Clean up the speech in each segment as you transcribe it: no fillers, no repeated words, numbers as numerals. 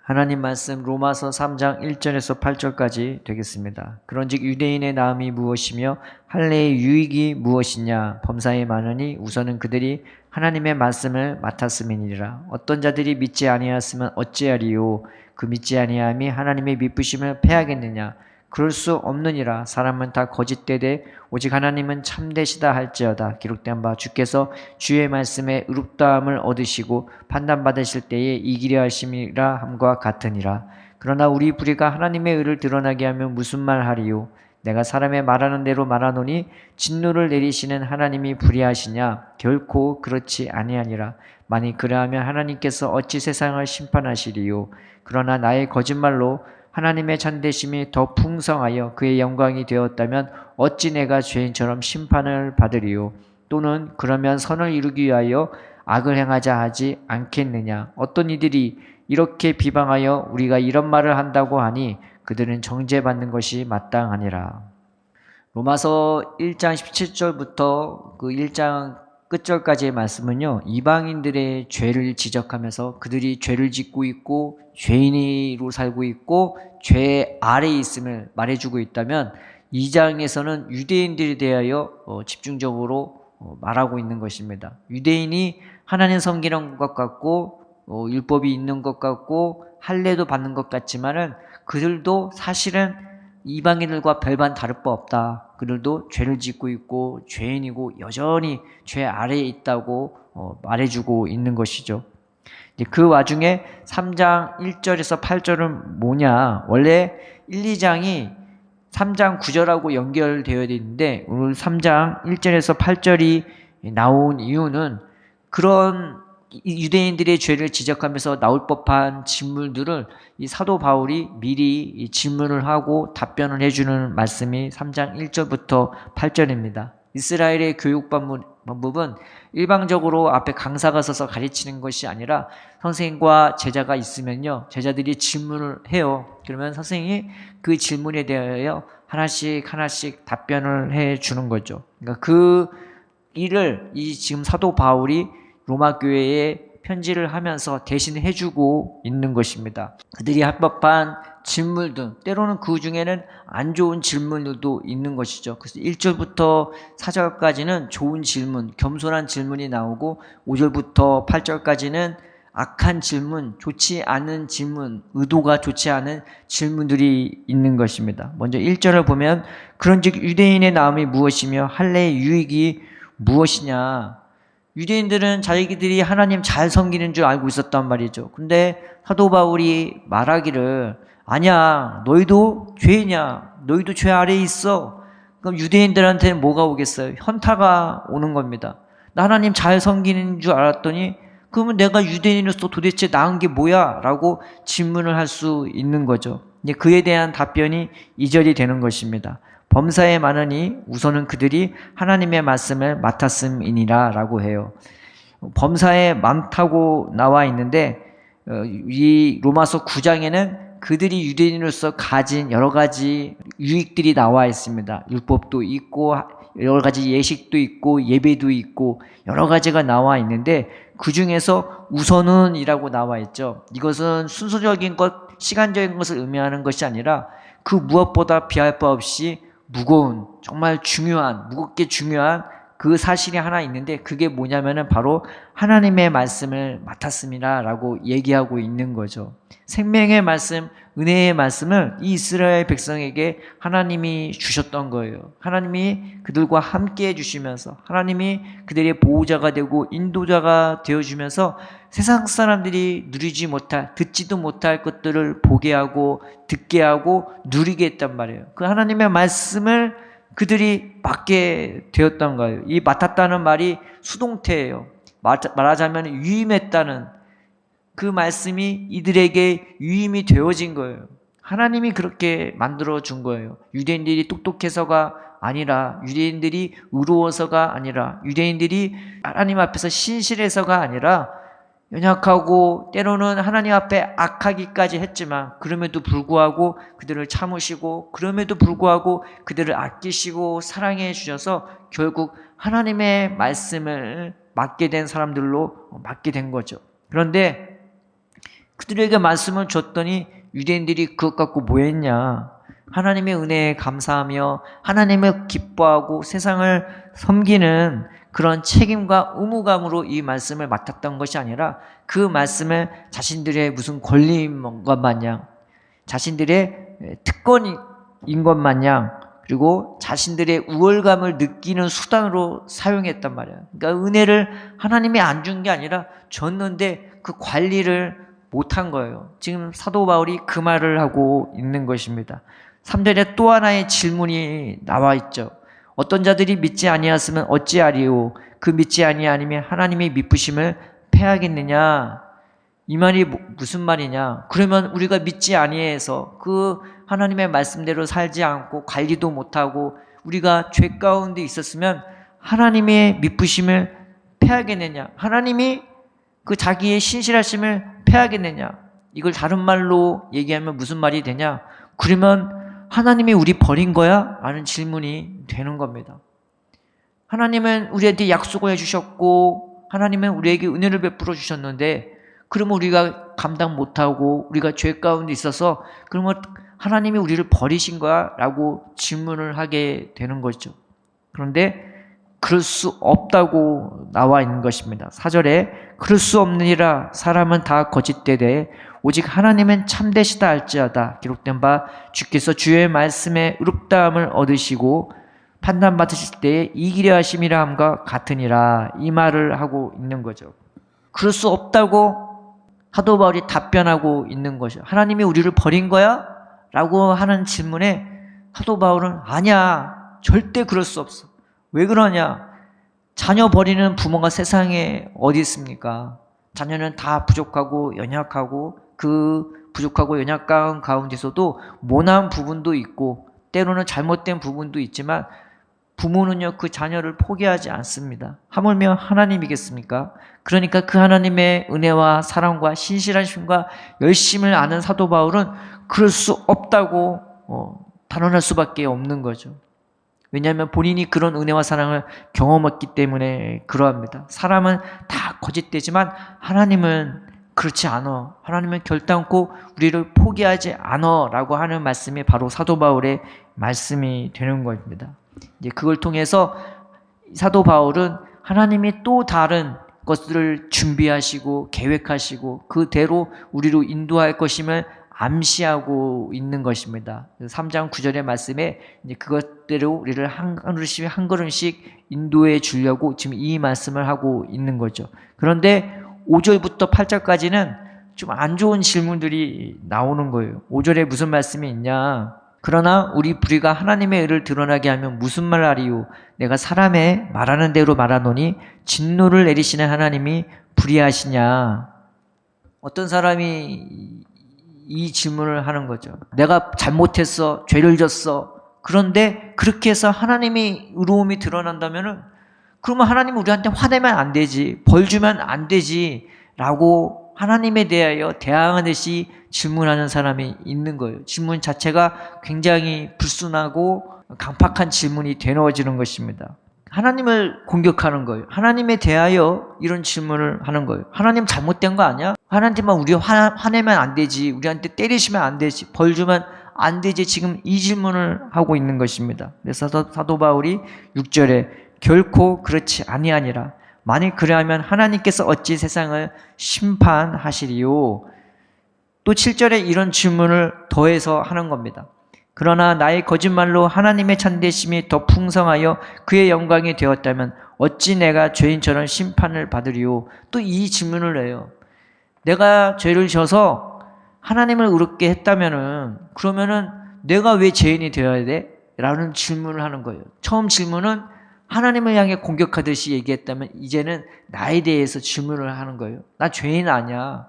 하나님 말씀 로마서 3장 1절에서 8절까지 되겠습니다. 그런즉 유대인의 나음이 무엇이며 할례의 유익이 무엇이냐? 범사에 많으니 우선은 그들이 하나님의 말씀을 맡았음이니라. 어떤 자들이 믿지 아니하였으면 어찌하리요? 그 믿지 아니함이 하나님의 미쁘심을 패하겠느냐? 그럴 수 없느니라. 사람은 다 거짓되되 오직 하나님은 참되시다 할지어다. 기록된 바 주께서 주의 말씀에 의롭다함을 얻으시고 판단받으실 때에 이기려 하심이라 함과 같으니라. 그러나 우리 불의가 하나님의 의를 드러나게 하면 무슨 말 하리요? 내가 사람의 말하는 대로 말하노니 진노를 내리시는 하나님이 불의하시냐? 결코 그렇지 아니하니라. 만일 그러하면 하나님께서 어찌 세상을 심판하시리요? 그러나 나의 거짓말로 하나님의 참되심이 더 풍성하여 그의 영광이 되었다면 어찌 내가 죄인처럼 심판을 받으리요? 또는 그러면 선을 이루기 위하여 악을 행하자 하지 않겠느냐? 어떤 이들이 이렇게 비방하여 우리가 이런 말을 한다고 하니 그들은 정죄받는 것이 마땅하니라. 로마서 1장 17절부터 그 1장 끝절까지의 말씀은요, 이방인들의 죄를 지적하면서 그들이 죄를 짓고 있고 죄인으로 살고 있고 죄 아래에 있음을 말해주고 있다면 2장에서는 유대인들에 대하여 집중적으로 말하고 있는 것입니다. 유대인이 하나님 섬기는 것 같고 율법이 있는 것 같고 할례도 받는 것 같지만은 그들도 사실은 이방인들과 별반 다를 바 없다. 그들도 죄를 짓고 있고 죄인이고 여전히 죄 아래에 있다고 말해주고 있는 것이죠. 그 와중에 3장 1절에서 8절은 뭐냐? 원래 1, 2장이 3장 9절하고 연결되어야 되는데 오늘 3장 1절에서 8절이 나온 이유는 그런 유대인들의 죄를 지적하면서 나올 법한 질문들을 이 사도 바울이 미리 질문을 하고 답변을 해주는 말씀이 3장 1절부터 8절입니다. 이스라엘의 교육 방법은 일방적으로 앞에 강사가 서서 가르치는 것이 아니라 선생님과 제자가 있으면요, 제자들이 질문을 해요. 그러면 선생님이 그 질문에 대하여 하나씩 답변을 해주는 거죠. 그러니까 그 일을 이 지금 사도 바울이 로마 교회에 편지를 하면서 대신 해주고 있는 것입니다. 그들이 할 법한 질문들, 때로는 그 중에는 안 좋은 질문들도 있는 것이죠. 그래서 1절부터 4절까지는 좋은 질문, 겸손한 질문이 나오고 5절부터 8절까지는 악한 질문, 좋지 않은 질문, 의도가 좋지 않은 질문들이 있는 것입니다. 먼저 1절을 보면 그런즉 유대인의 나음이 무엇이며 할례의 유익이 무엇이냐? 유대인들은 자기들이 하나님 잘 섬기는 줄 알고 있었단 말이죠. 근데 사도 바울이 말하기를 아니야, 너희도 죄냐? 너희도 죄 아래에 있어. 그럼 유대인들한테는 뭐가 오겠어요? 현타가 오는 겁니다. 나 하나님 잘 섬기는 줄 알았더니 그러면 내가 유대인으로서 도대체 나은 게 뭐야? 라고 질문을 할 수 있는 거죠. 그에 대한 답변이 2절이 되는 것입니다. 범사에 많으니 우선은 그들이 하나님의 말씀을 맡았음이니라 라고 해요. 범사에 많다고 나와 있는데 이 로마서 9장에는 그들이 유대인으로서 가진 여러 가지 유익들이 나와 있습니다. 율법도 있고 여러 가지 예식도 있고 예배도 있고 여러 가지가 나와 있는데 그 중에서 우선은 이라고 나와 있죠. 이것은 순서적인 것, 시간적인 것을 의미하는 것이 아니라 그 무엇보다 비할 바 없이 무거운, 정말 중요한, 무겁게 중요한 그 사실이 하나 있는데 그게 뭐냐면은 바로 하나님의 말씀을 맡았습니다 라고 얘기하고 있는 거죠. 생명의 말씀, 은혜의 말씀을 이 이스라엘 백성에게 하나님이 주셨던 거예요. 하나님이 그들과 함께 해주시면서 하나님이 그들의 보호자가 되고 인도자가 되어주면서 세상 사람들이 누리지 못할, 듣지도 못할 것들을 보게 하고 듣게 하고 누리게 했단 말이에요. 그 하나님의 말씀을 그들이 맡게 되었던 거예요. 이 맡았다는 말이 수동태예요. 말하자면 유임했다는 그 말씀이 이들에게 유임이 되어진 거예요. 하나님이 그렇게 만들어준 거예요. 유대인들이 똑똑해서가 아니라, 유대인들이 의로워서가 아니라, 유대인들이 하나님 앞에서 신실해서가 아니라 연약하고 때로는 하나님 앞에 악하기까지 했지만 그럼에도 불구하고 그들을 참으시고 그럼에도 불구하고 그들을 아끼시고 사랑해 주셔서 결국 하나님의 말씀을 맡게 된 사람들로 맡게 된 거죠. 그런데 그들에게 말씀을 줬더니 유대인들이 그것 갖고 뭐 했냐? 하나님의 은혜에 감사하며 하나님을 기뻐하고 세상을 섬기는 그런 책임과 의무감으로 이 말씀을 맡았던 것이 아니라 그 말씀을 자신들의 무슨 권리인 것 마냥, 자신들의 특권인 것 마냥, 그리고 자신들의 우월감을 느끼는 수단으로 사용했단 말이야. 그러니까 은혜를 하나님이 안 준 게 아니라 줬는데 그 관리를 못한 거예요. 지금 사도 바울이 그 말을 하고 있는 것입니다. 3절에 또 하나의 질문이 나와 있죠. 어떤 자들이 믿지 아니하였으면 어찌하리요? 그 믿지 아니하니면 하나님의 미쁘심을 패하겠느냐? 이 말이 무슨 말이냐? 그러면 우리가 믿지 아니해서 그 하나님의 말씀대로 살지 않고 관리도 못하고 우리가 죄 가운데 있었으면 하나님의 미쁘심을 패하겠느냐? 하나님이 그 자기의 신실하심을 패하겠느냐? 이걸 다른 말로 얘기하면 무슨 말이 되냐? 그러면 하나님이 우리 버린 거야? 라는 질문이 되는 겁니다. 하나님은 우리한테 약속을 해주셨고 하나님은 우리에게 은혜를 베풀어 주셨는데 그러면 우리가 감당 못하고 우리가 죄 가운데 있어서 그러면 하나님이 우리를 버리신 거야? 라고 질문을 하게 되는 거죠. 그런데 그럴 수 없다고 나와 있는 것입니다. 4절에 그럴 수 없느니라 사람은 다 거짓되되 오직 하나님은 참되시다 할지어다 기록된 바 주께서 주의 말씀에 의롭다함을 얻으시고 판단받으실 때에 이기려 하심이라 함과 같으니라 이 말을 하고 있는 거죠. 그럴 수 없다고 사도 바울이 답변하고 있는 것이죠. 하나님이 우리를 버린 거야? 라고 하는 질문에 사도 바울은 아니야. 절대 그럴 수 없어. 왜 그러냐? 자녀 버리는 부모가 세상에 어디 있습니까? 자녀는 다 부족하고 연약하고 그 부족하고 연약한 가운데서도 모난 부분도 있고 때로는 잘못된 부분도 있지만 부모는요 그 자녀를 포기하지 않습니다. 하물며 하나님이겠습니까? 그러니까 그 하나님의 은혜와 사랑과 신실하심과 열심을 아는 사도 바울은 그럴 수 없다고 단언할 수밖에 없는 거죠. 왜냐하면 본인이 그런 은혜와 사랑을 경험했기 때문에 그러합니다. 사람은 다 거짓되지만 하나님은 그렇지 않아. 하나님은 결단코 우리를 포기하지 않아 라고 하는 말씀이 바로 사도 바울의 말씀이 되는 겁니다. 이제 그걸 통해서 사도 바울은 하나님이 또 다른 것들을 준비하시고 계획하시고 그대로 우리로 인도할 것임을 암시하고 있는 것입니다. 3장 9절의 말씀에 이제 그것대로 우리를 한 걸음씩 인도해 주려고 지금 이 말씀을 하고 있는 거죠. 그런데 5절부터 8절까지는 좀 안 좋은 질문들이 나오는 거예요. 5절에 무슨 말씀이 있냐? 그러나 우리 불의가 하나님의 의를 드러나게 하면 무슨 말 하리요? 내가 사람의 말하는 대로 말하노니 진노를 내리시는 하나님이 불의하시냐? 어떤 사람이 이 질문을 하는 거죠. 내가 잘못했어, 죄를 졌어. 그런데 그렇게 해서 하나님의 의로움이 드러난다면은 그러면 하나님 우리한테 화내면 안 되지, 벌 주면 안 되지 라고 하나님에 대하여 대항하듯이 질문하는 사람이 있는 거예요. 질문 자체가 굉장히 불순하고 강팍한 질문이 되어지는 것입니다. 하나님을 공격하는 거예요. 하나님에 대하여 이런 질문을 하는 거예요. 하나님 잘못된 거 아니야? 하나님만 우리 화내면 안 되지, 우리한테 때리시면 안 되지, 벌 주면 안 되지. 지금 이 질문을 하고 있는 것입니다. 그래서 사도 바울이 6절에 결코 그렇지 아니하니라. 만일 그러하면 하나님께서 어찌 세상을 심판하시리요? 또 7절에 이런 질문을 더해서 하는 겁니다. 그러나 나의 거짓말로 하나님의 참되심이 더 풍성하여 그의 영광이 되었다면 어찌 내가 죄인처럼 심판을 받으리요? 또 이 질문을 해요. 내가 죄를 져서 하나님을 의롭게 했다면은 그러면은 내가 왜 죄인이 되어야 돼? 라는 질문을 하는 거예요. 처음 질문은 하나님을 향해 공격하듯이 얘기했다면 이제는 나에 대해서 질문을 하는 거예요. 나 죄인 아니야.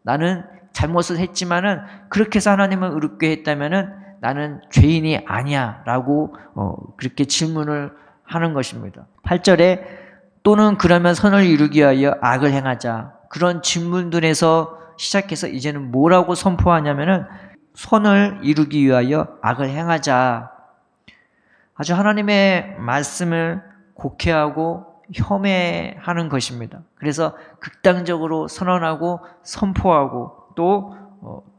나는 잘못을 했지만은 그렇게 해서 하나님을 의롭게 했다면은 나는 죄인이 아니야 라고 그렇게 질문을 하는 것입니다. 8절에 또는 그러면 선을 이루기 위하여 악을 행하자. 그런 질문들에서 시작해서 이제는 뭐라고 선포하냐면은 선을 이루기 위하여 악을 행하자. 아주 하나님의 말씀을 곡해하고 혐오하는 것입니다. 그래서 극단적으로 선언하고 선포하고 또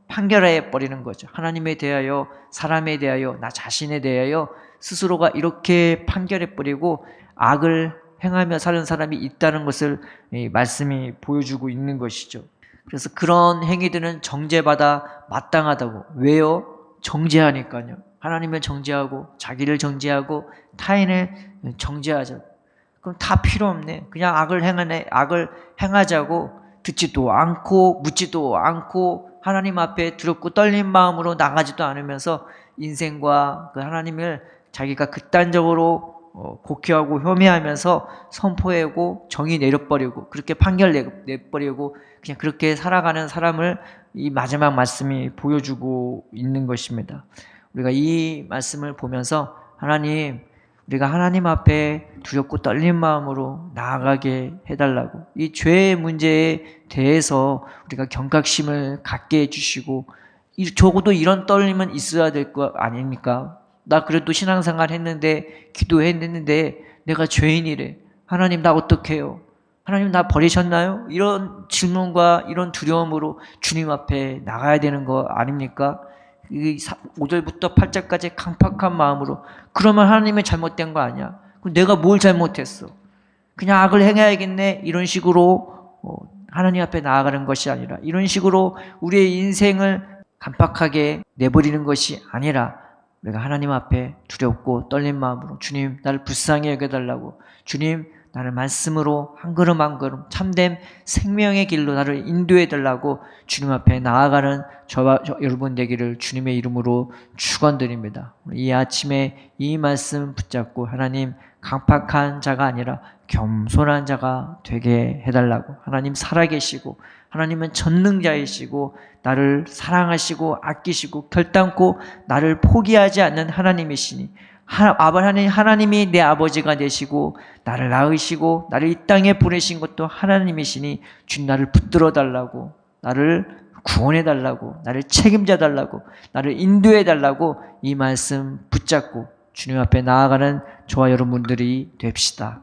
판결해 버리는 거죠. 하나님에 대하여, 사람에 대하여, 나 자신에 대하여 스스로가 이렇게 판결해 버리고 악을 행하며 사는 사람이 있다는 것을 이 말씀이 보여주고 있는 것이죠. 그래서 그런 행위들은 정죄받아 마땅하다고. 왜요? 정죄하니까요. 하나님을 정죄하고 자기를 정죄하고 타인을 정죄하자. 그럼 다 필요 없네. 그냥 악을 행하자고 듣지도 않고 묻지도 않고 하나님 앞에 두렵고 떨린 마음으로 나가지도 않으면서 인생과 그 하나님을 자기가 극단적으로 곡해하고 혐오하면서 선포하고 정의 내려버리고 그렇게 판결 내버리고 그냥 그렇게 살아가는 사람을 이 마지막 말씀이 보여주고 있는 것입니다. 우리가 이 말씀을 보면서 하나님, 우리가 하나님 앞에 두렵고 떨린 마음으로 나아가게 해달라고, 이 죄의 문제에 대해서 우리가 경각심을 갖게 해주시고, 적어도 이런 떨림은 있어야 될 거 아닙니까? 나 그래도 신앙생활 했는데, 기도했는데 내가 죄인이래. 하나님 나 어떡해요? 하나님 나 버리셨나요? 이런 질문과 이런 두려움으로 주님 앞에 나가야 되는 거 아닙니까? 5절부터 8절까지 강팍한 마음으로. 그러면 하나님의 잘못된 거 아니야? 그럼 내가 뭘 잘못했어? 그냥 악을 행해야겠네? 이런 식으로 하나님 앞에 나아가는 것이 아니라, 이런 식으로 우리의 인생을 강팍하게 내버리는 것이 아니라 우리가 하나님 앞에 두렵고 떨린 마음으로, 주님 나를 불쌍히 여겨달라고, 주님 나를 말씀으로 한 걸음 한 걸음 참된 생명의 길로 나를 인도해 달라고 주님 앞에 나아가는 저와 여러분 되기를 주님의 이름으로 축원드립니다. 이 아침에 이 말씀 붙잡고 하나님 강팍한 자가 아니라 겸손한 자가 되게 해달라고, 하나님 살아계시고 하나님은 전능자이시고 나를 사랑하시고 아끼시고 결단코 나를 포기하지 않는 하나님이시니, 하나님이 내 아버지가 되시고 나를 낳으시고 나를 이 땅에 보내신 것도 하나님이시니 주님 나를 붙들어 달라고, 나를 구원해 달라고, 나를 책임져 달라고, 나를 인도해 달라고 이 말씀 붙잡고 주님 앞에 나아가는 저와 여러분들이 됩시다.